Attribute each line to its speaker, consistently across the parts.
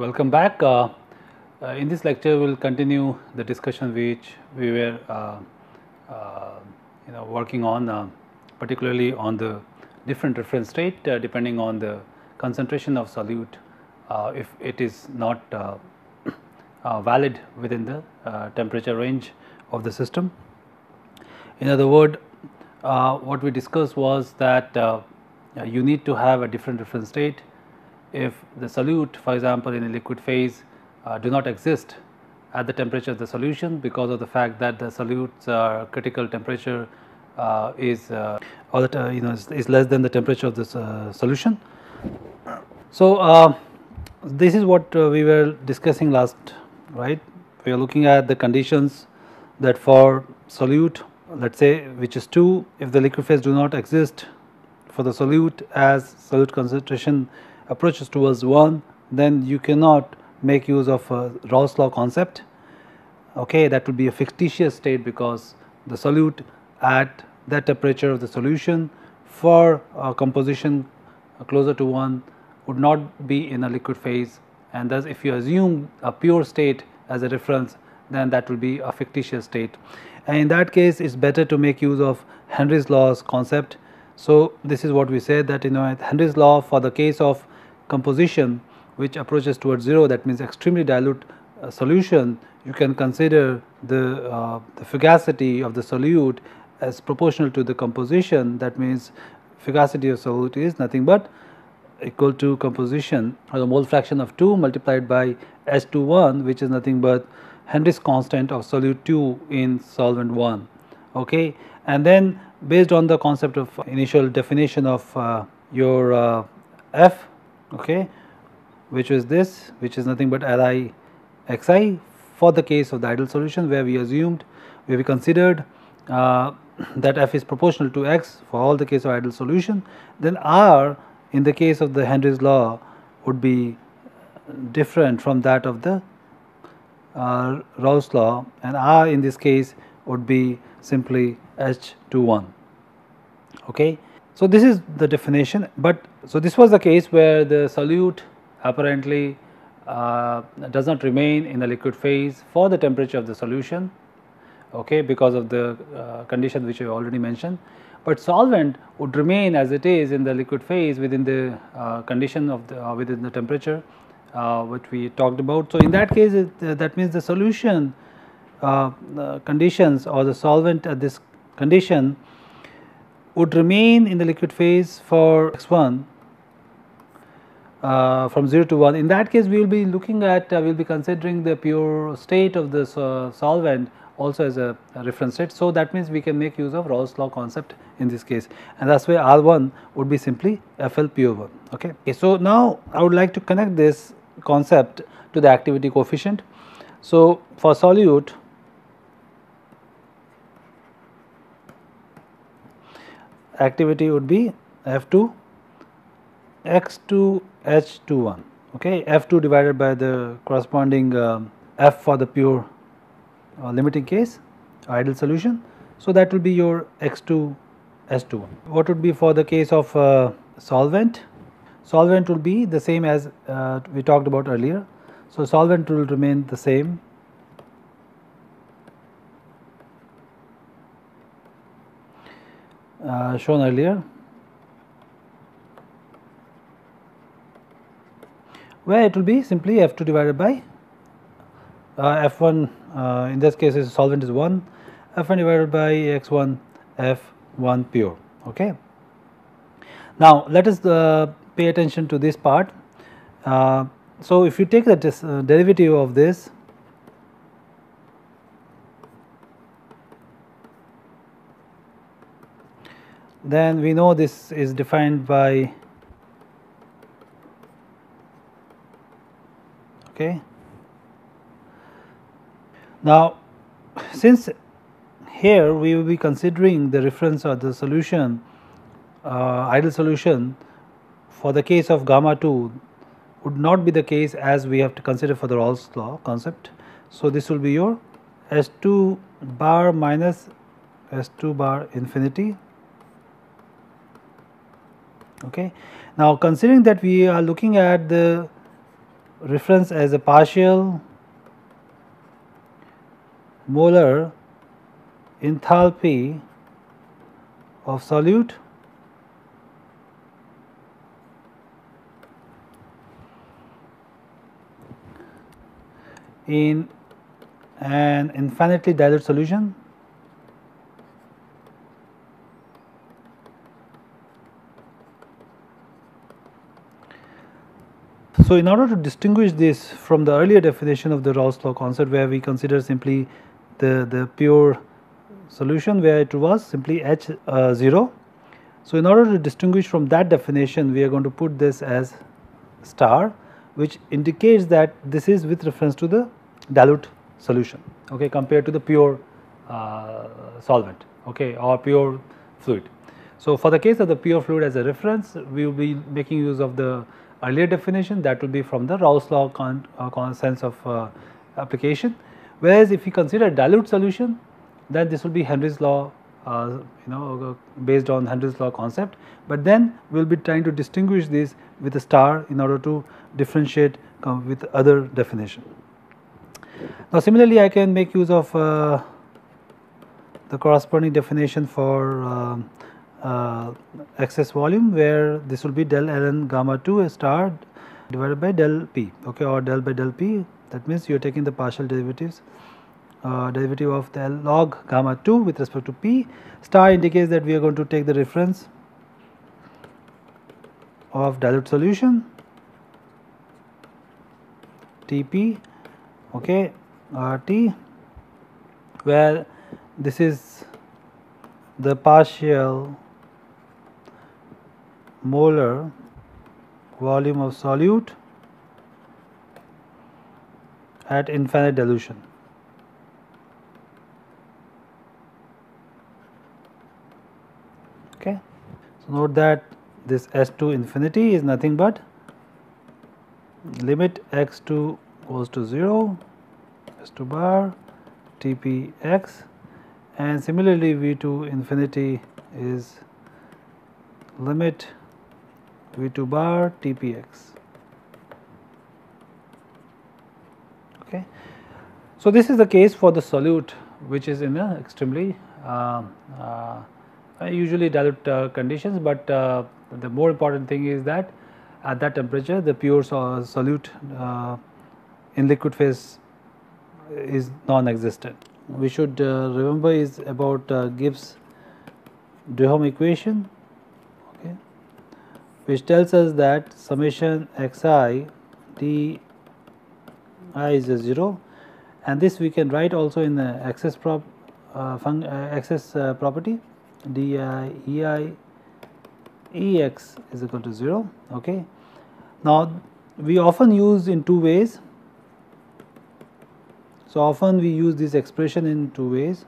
Speaker 1: Welcome back. In this lecture, we will continue the discussion which we were working on, particularly on the different reference state depending on the concentration of solute if it is not valid within the temperature range of the system. In other words, what we discussed was that you need to have a different reference state if the solute, for example, in a liquid phase do not exist at the temperature of the solution because of the fact that the solute's critical temperature is less than the temperature of the solution. So this is what we were discussing last, right? We are looking at the conditions that for solute, let's say, which is 2, if the liquid phase do not exist for the solute as solute concentration approaches towards 1, then you cannot make use of Raoult's law concept. Okay, that will be a fictitious state because the solute at that temperature of the solution for composition closer to 1 would not be in a liquid phase, and thus if you assume a pure state as a reference, then that will be a fictitious state, and in that case it is better to make use of Henry's law's concept. So this is what we said, that Henry's law for the case of composition which approaches towards 0, that means extremely dilute solution, you can consider the fugacity of the solute as proportional to the composition. That means fugacity of solute is nothing but equal to composition or the mole fraction of 2 multiplied by H21, which is nothing but Henry's constant of solute 2 in solvent 1. Okay, and then based on the concept of initial definition of your F, okay, which is this, which is nothing but Li xi for the case of the ideal solution, where we assumed, where we considered that F is proportional to x for all the case of ideal solution, then R in the case of the Henry's law would be different from that of the Raoult's law, and R in this case would be simply H21. Okay, so this is the definition. But so this was the case where the solute apparently does not remain in the liquid phase for the temperature of the solution, okay, because of the condition which I already mentioned, but solvent would remain as it is in the liquid phase within the condition of the within the temperature which we talked about. So in that case that means the solution conditions or the solvent at this condition would remain in the liquid phase for x1 from 0 to 1. In that case we will be looking at we will be considering the pure state of the solvent also as a reference state. So that means we can make use of Raoult's law concept in this case, and that's why R1 would be simply FL pure 1. Okay, so now I would like to connect this concept to the activity coefficient. So for solute, activity would be F2 x2 H21, okay, F2 divided by the corresponding F for the pure limiting case ideal solution. So that will be your x2 H21. What would be for the case of solvent? Solvent will be the same as we talked about earlier. So solvent will remain the same, shown earlier, where it will be simply F2 divided by F1, in this case is solvent is 1, F1 divided by x1 F1 pure. Okay. Now let us pay attention to this part. So if you take the derivative of this, then we know this is defined by, okay. Now since here we will be considering the reference of the solution ideal solution for the case of gamma 2 would not be the case as we have to consider for the Raoult's law concept. So this will be your S2 bar minus S2 bar infinity. Okay. Now considering that we are looking at the reference as a partial molar enthalpy of solute in an infinitely dilute solution. So, in order to distinguish this from the earlier definition of the Raoult's law concept, where we consider simply the pure solution, where it was simply H0. So, in order to distinguish from that definition, we are going to put this as star, which indicates that this is with reference to the dilute solution, okay, compared to the pure solvent, okay, or pure fluid. So, for the case of the pure fluid as a reference, we will be making use of the earlier definition, that will be from the Raoult's law sense of application. Whereas, if we consider dilute solution, then this will be Henry's law, based on Henry's law concept, but then we will be trying to distinguish this with a star in order to differentiate with other definition. Now, similarly, I can make use of the corresponding definition for excess volume, where this will be del ln gamma 2 a star divided by del p, okay, or del by del p. That means you are taking the partial derivatives, derivative of the log gamma 2 with respect to p. Star indicates that we are going to take the reference of dilute solution Tp, okay, T, where this is the partial molar volume of solute at infinite dilution. Okay. So, note that this S2 infinity is nothing but limit x2 goes to 0, S2 bar Tpx, and similarly V2 infinity is limit V2 bar Tpx. Okay. So, this is the case for the solute which is in a extremely usually dilute conditions, but the more important thing is that at that temperature the pure solute in liquid phase is non-existent. We should remember is about Gibbs-Duhem equation, okay, which tells us that summation xi d I is a 0, and this we can write also in the access property d I e I e x is equal to 0. Okay. Now, we often use in two ways. So, often we use this expression in two ways.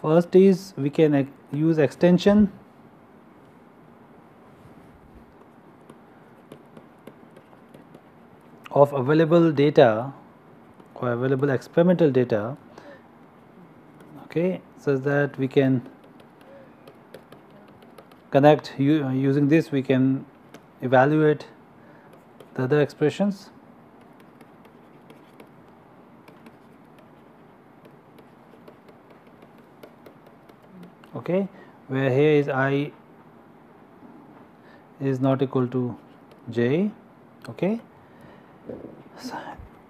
Speaker 1: First is we can use extension of available data or available experimental data, okay, such that we can connect using this we can evaluate the other expressions. Okay, where here is I is not equal to j. Okay.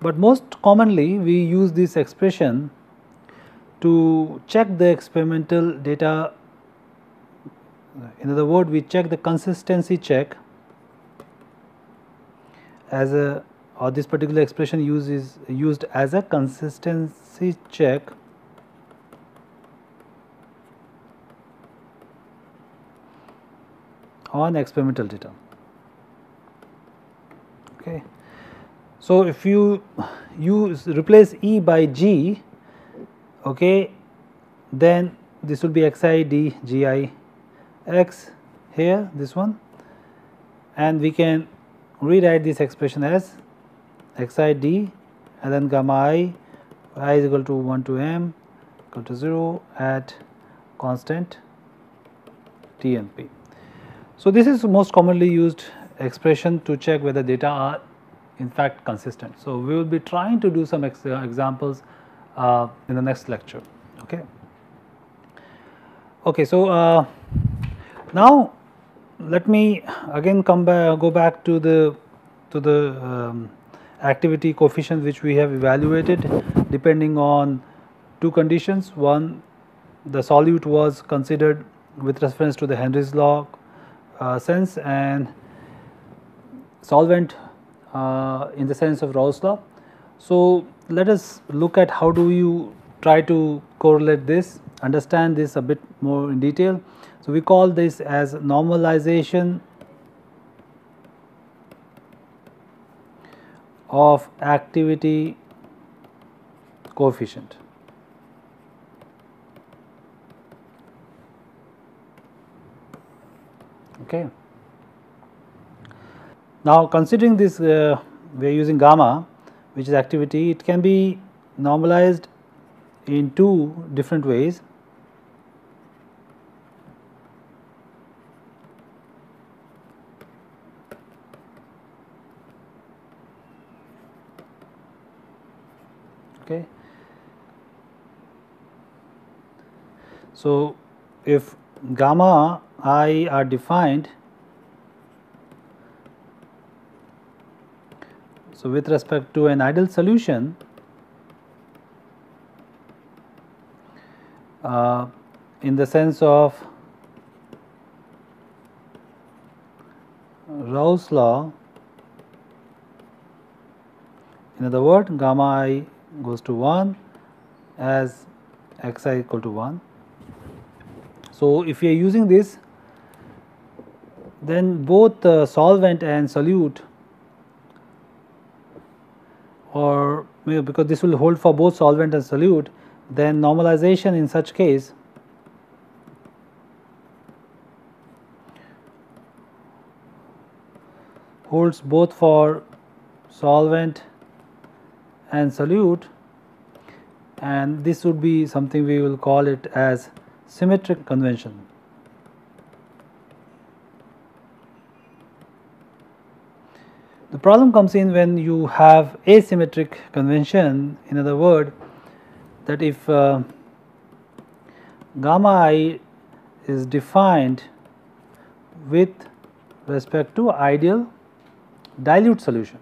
Speaker 1: But most commonly we use this expression to check the experimental data. In other words, we check the consistency check as a, or this particular expression is used as a consistency check on experimental data. Okay. So, if you replace E by G, okay, then this will be xi d gi x here, this one, and we can rewrite this expression as xi d and then gamma I is equal to 1 to m equal to 0 at constant T and P. So, this is most commonly used expression to check whether data are in fact consistent. So, we will be trying to do some examples in the next lecture. Okay. Okay, so now let me again go back to the activity coefficient which we have evaluated depending on two conditions. One, the solute was considered with reference to the Henry's law sense, and solvent in the sense of Raoult's law. So, let us look at how do you try to correlate this, understand this a bit more in detail. So, we call this as normalization of activity coefficient. Okay. Now, considering this, we are using gamma, which is activity. It can be normalized in two different ways. Okay. So, if gamma I are defined, so with respect to an ideal solution, in the sense of Raoult's law, in other words, gamma I goes to 1 as xi equal to 1. So, if we are using this, then both the solvent and solute, or because this will hold for both solvent and solute, then normalization in such case holds both for solvent and solute, and this would be something we will call it as symmetric convention. The problem comes in when you have asymmetric convention. In other words, that if gamma I is defined with respect to ideal dilute solution.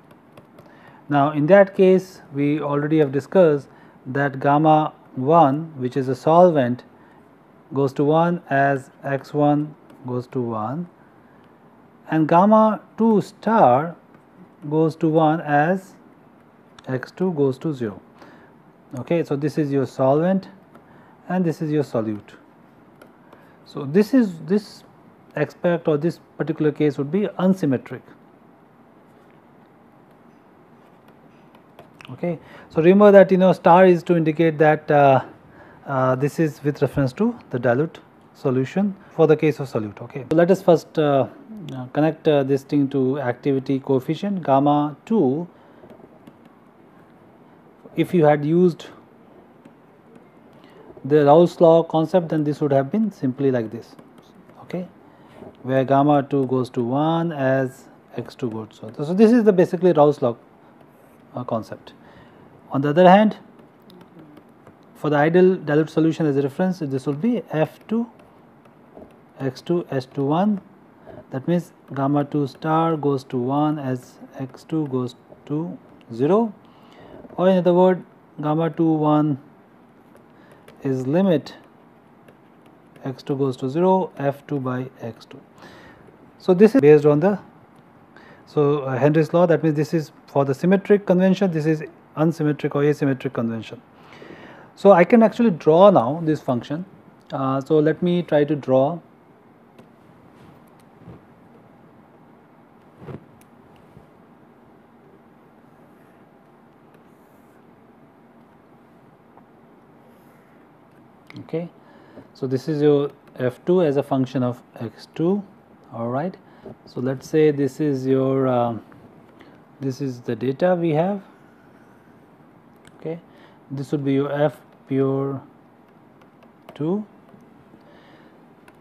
Speaker 1: Now, in that case, we already have discussed that gamma 1, which is a solvent, goes to 1 as x1 goes to 1, and gamma 2 star goes to 1 as x2 goes to 0. Okay, so this is your solvent and this is your solute. So, this aspect or this particular case would be unsymmetric. Okay. So, remember that star is to indicate that this is with reference to the dilute solution for the case of solute. Okay. So, let us first connect this thing to activity coefficient gamma 2. If you had used the Raoult's law concept, then this would have been simply like this, okay, where gamma 2 goes to 1 as x2 goes to 0. So, this is the basically Raoult's law concept. On the other hand, for the ideal dilute solution as a reference, this will be f2 x2 s2 1. That means gamma 2 star goes to 1 as x2 goes to 0, or in other words, gamma 2 1 is limit x2 goes to 0 f2 by x2. So, this is based on the Henry's law. That means this is for the symmetric convention, this is unsymmetric or asymmetric convention. So, I can actually draw now this function. So, let me try to draw. Okay. So, this is your f2 as a function of x2, all right. So, let us say this is your this is the data we have, okay. This would be your f pure 2.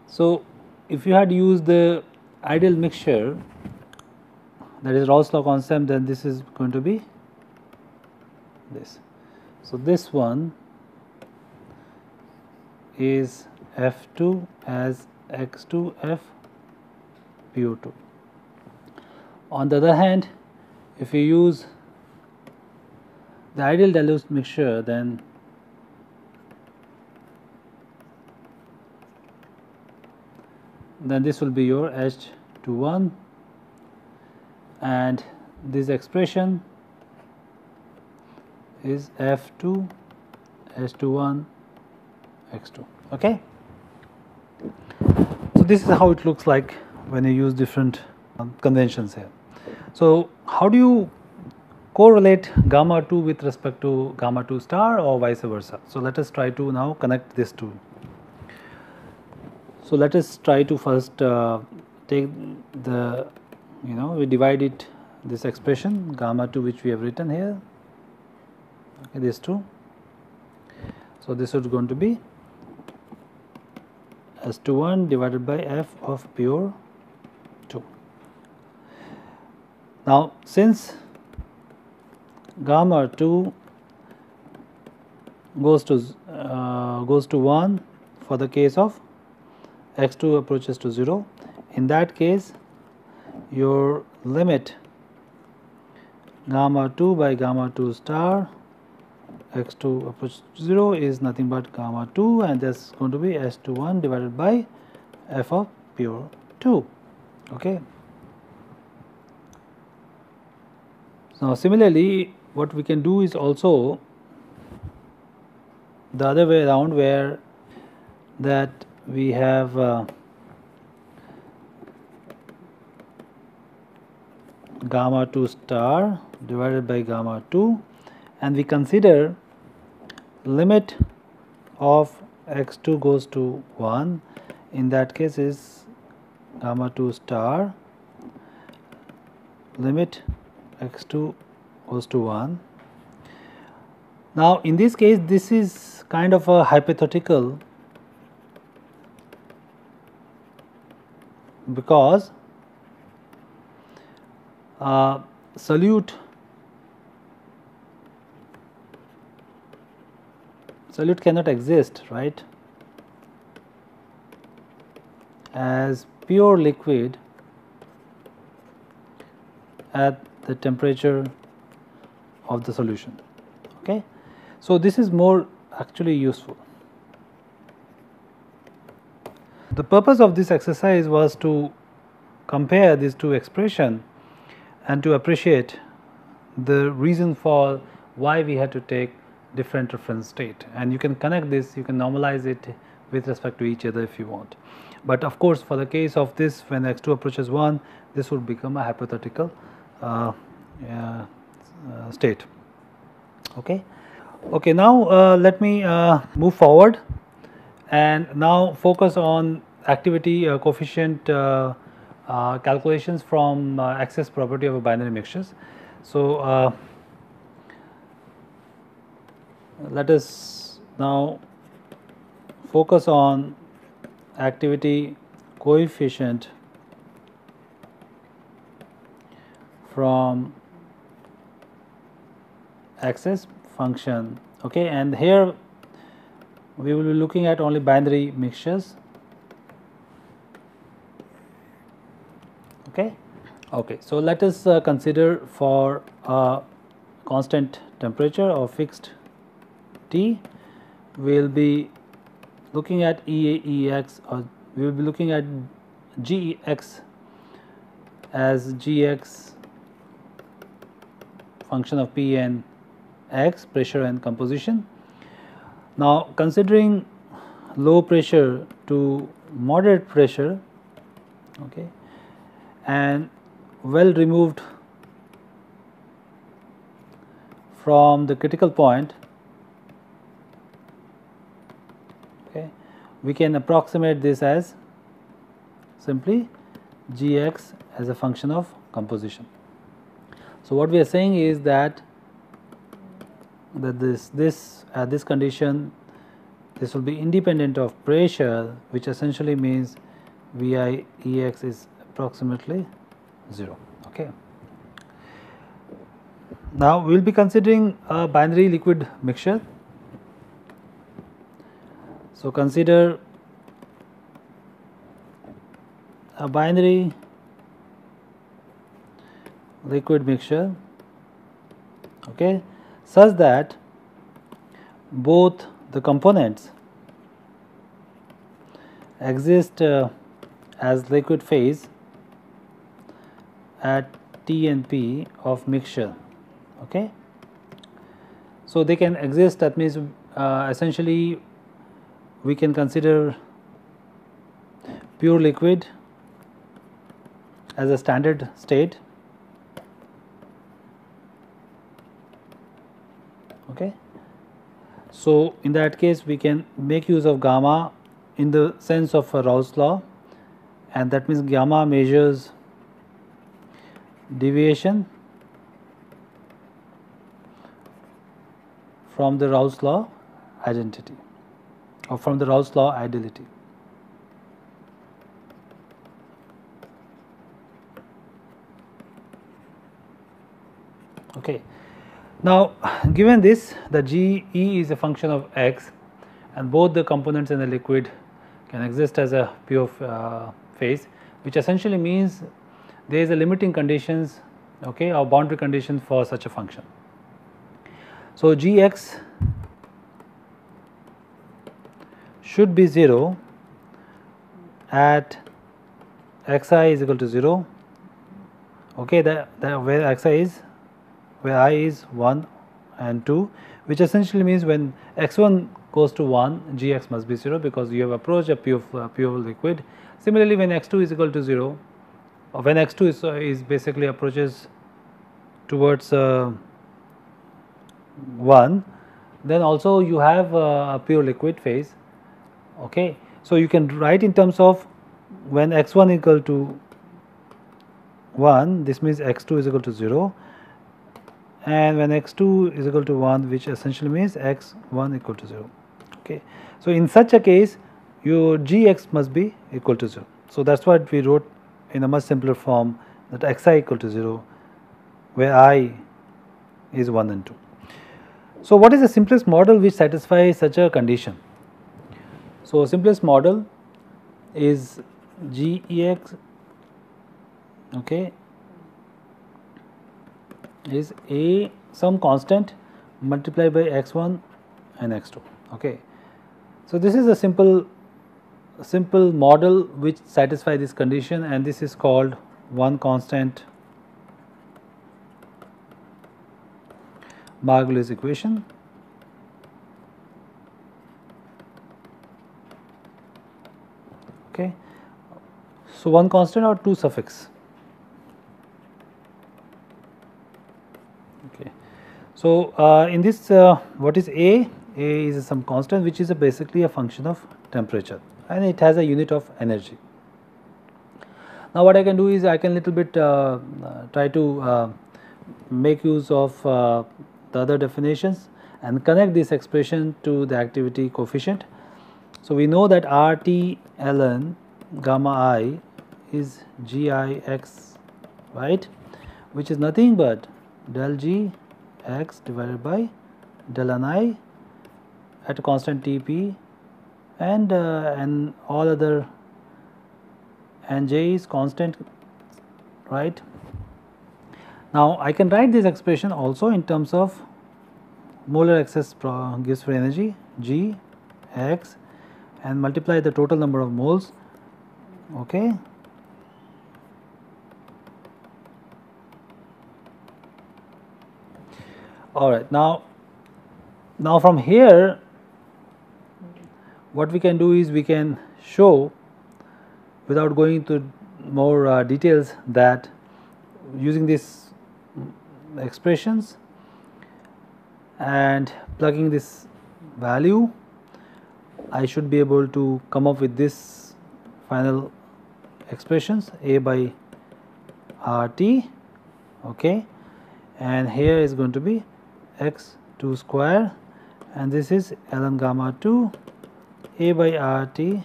Speaker 1: So, if you had used the ideal mixture, that is Raoult's law constant, then this is going to be this. So, this one is F2 as X2F PO2. On the other hand, if you use the ideal dilute mixture, then this will be your H21, and this expression is F2 H21 X2. Okay. So, this is how it looks like when you use different conventions here. So, how do you correlate gamma 2 with respect to gamma 2 star or vice versa? So, let us try to now connect these two. So, let us try to first take the, we divide it, this expression gamma 2 which we have written here, okay, these two. So, this is going to be S21 divided by F of pure 2. Now, since gamma 2 goes to 1 for the case of x2 approaches to 0, in that case your limit gamma 2 by gamma 2 star x2 approaches to 0 is nothing but gamma 2, and that's going to be S21 divided by f of pure 2. Okay. Now, similarly, what we can do is also the other way around, where that we have gamma 2 star divided by gamma 2, and we consider limit of x2 goes to 1, in that case is gamma 2 star limit x2 goes to 1. Now, in this case, this is kind of a hypothetical, because solute cannot exist, right, as pure liquid at the temperature of the solution. Okay. So, this is more actually useful. The purpose of this exercise was to compare these two expressions and to appreciate the reason for why we had to take different reference state, and you can connect this, you can normalize it with respect to each other if you want. But of course, for the case of this, when x2 approaches 1, this would become a hypothetical state. Okay. Okay, now let me move forward and now focus on activity coefficient calculations from access property of a binary mixtures. So, let us now focus on activity coefficient from access function. Okay, and here we will be looking at only binary mixtures. Okay. Okay, so let us consider for a constant temperature or fixed T, we will be looking at EX, or we will be looking at GX as GX function of P and X, pressure and composition. Now, considering low pressure to moderate pressure, okay, and well removed from the critical point, okay, we can approximate this as simply Gx as a function of composition. So, what we are saying is that this at this condition, this will be independent of pressure, which essentially means Vi Ex is approximately 0. Okay. Now we will be considering a binary liquid mixture. So consider a binary liquid mixture, okay, such that both the components exist as liquid phase at T and P of mixture. Okay. So they can exist, that means essentially we can consider pure liquid as a standard state. Okay. So in that case we can make use of gamma in the sense of Raoult's law, and that means gamma measures deviation from the Raoult's law identity or from the Raoult's law ideality. Okay. Now given this, the GE is a function of x and both the components in the liquid can exist as a pure phase, which essentially means there is a limiting conditions, okay, or boundary condition for such a function. So Gx should be 0 at xi is equal to 0, okay, where xi is, where I is 1 and 2, which essentially means when x1 goes to 1, Gx must be 0 because you have approached a pure liquid. Similarly, when x2 is equal to 0, or when x2 is basically approaches towards 1, then also you have a pure liquid phase. Okay. So you can write in terms of when x1 equal to 1, this means x2 is equal to 0, and when x2 is equal to 1, which essentially means x1 equal to 0. Okay. So in such a case your Gx must be equal to 0. So that's what we wrote in a much simpler form, that xi equal to 0 where I is 1 and 2. So what is the simplest model which satisfies such a condition? So simplest model is Gex, okay, is a some constant multiplied by x1 and x2. Okay. So this is a simple model which satisfies this condition, and this is called one constant Margulis equation. Okay. So one constant or two suffix. Okay. So in this what is A? A is some constant which is basically a function of temperature, and it has a unit of energy. Now what I can do is I can little bit try to make use of the other definitions and connect this expression to the activity coefficient. So we know that RT ln gamma I is Gix, right, which is nothing but del G x divided by del Ni at a constant Tp, and all other and J is constant, right. Now I can write this expression also in terms of molar excess gives free energy G x and multiply the total number of moles. Okay. All right. Now from here what we can do is we can show, without going into more details, that using these expressions and plugging this value, I should be able to come up with this final expressions A by RT, okay, and here is going to be x2 square, and this is ln gamma 2 A by RT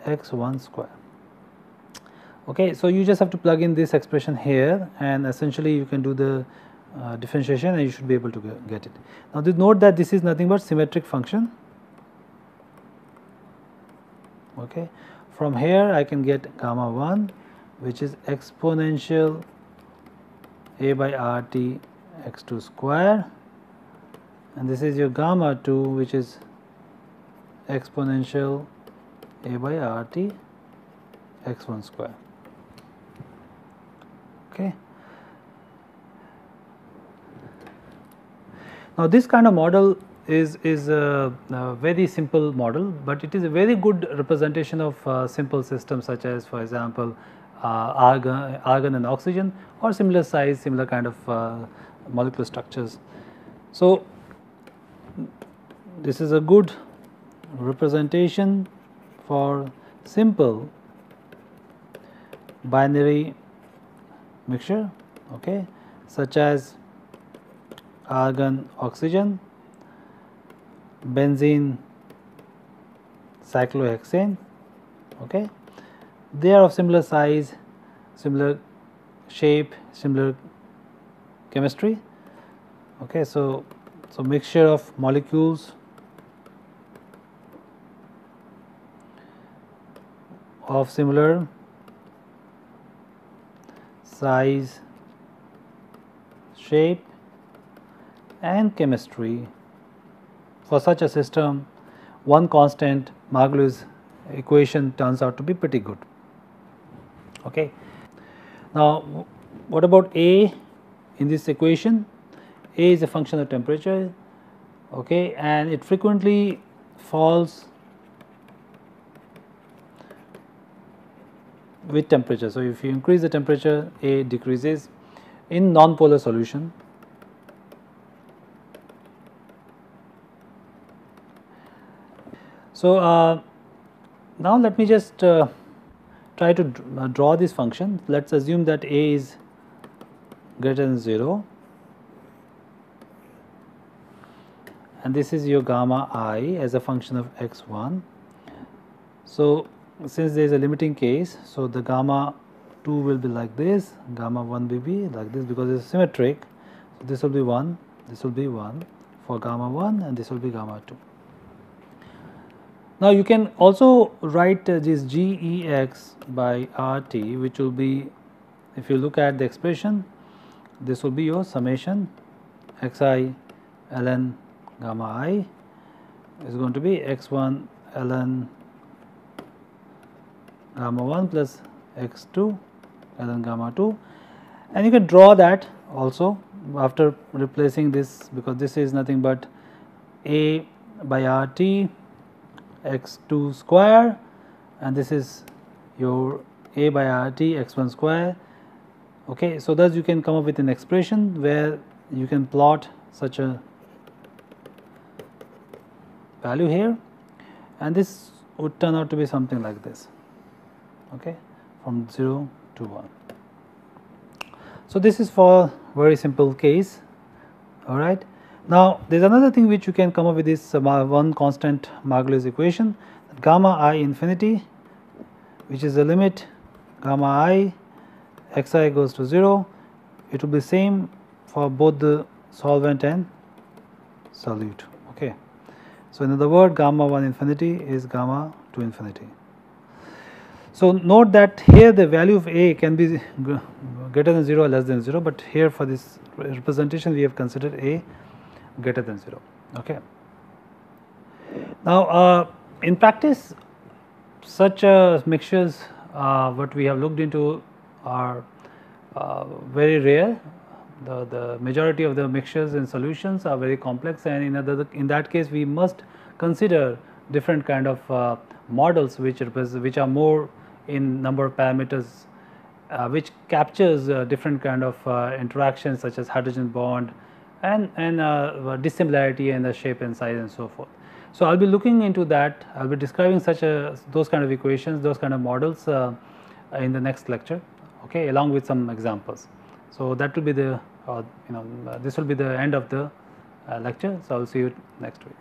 Speaker 1: x1 square. Okay, so you just have to plug in this expression here, and essentially you can do the differentiation and you should be able to get it. Now, note that this is nothing but symmetric function. Okay, from here I can get gamma 1, which is exponential a by RT x2 square, and this is your gamma 2, which is exponential a by RT x1 square. Okay. Now, this kind of model is a very simple model, but it is a very good representation of simple systems such as, for example, argon and oxygen, or similar size, similar kind of molecular structures. So, this is a good representation for simple binary mixture, okay, such as argon oxygen, benzene cyclohexane. Okay, they are of similar size, similar shape, similar chemistry. Okay, so mixture of molecules of similar size, shape and chemistry. For such a system, one constant Margulis equation turns out to be pretty good. Okay. Now, what about A in this equation? A is a function of temperature, okay, and it frequently falls with temperature. So, if you increase the temperature, A decreases in non-polar solution. So, now let me just try to draw this function. Let us assume that A is greater than 0, and this is your gamma I as a function of x1. So, since there is a limiting case, so the gamma 2 will be like this, gamma 1 will be like this, because it is symmetric. So, this will be 1, this will be 1 for gamma 1, and this will be gamma 2. Now, you can also write this Gex by RT, which will be, if you look at the expression, this will be your summation xi ln gamma I is going to be x1 ln gamma 1 plus x2 ln gamma 2, and you can draw that also after replacing this, because this is nothing but A by RT x2 square, and this is your A by RT x1 square. Okay, so thus you can come up with an expression where you can plot such a value here, and this would turn out to be something like this, okay, from 0 to 1. So, this is for very simple case. All right. Now, there is another thing which you can come up with this one constant Margulis equation, gamma I infinity, which is the limit gamma I xi goes to 0. It will be same for both the solvent and solute. Okay. So, in other words, gamma 1 infinity is gamma 2 infinity. So, note that here the value of A can be greater than 0 or less than 0, but here for this representation we have considered A greater than 0. Okay. Now, in practice, such mixtures what we have looked into are very rare. The majority of the mixtures in solutions are very complex, and in that case we must consider different kind of models which are more in number of parameters, which captures different kind of interactions such as hydrogen bond and dissimilarity in the shape and size and so forth. So, I will be looking into that. I will be describing those kind of equations, those kind of models in the next lecture, okay, along with some examples. So, that will be the this will be the end of the lecture. So, I will see you next week.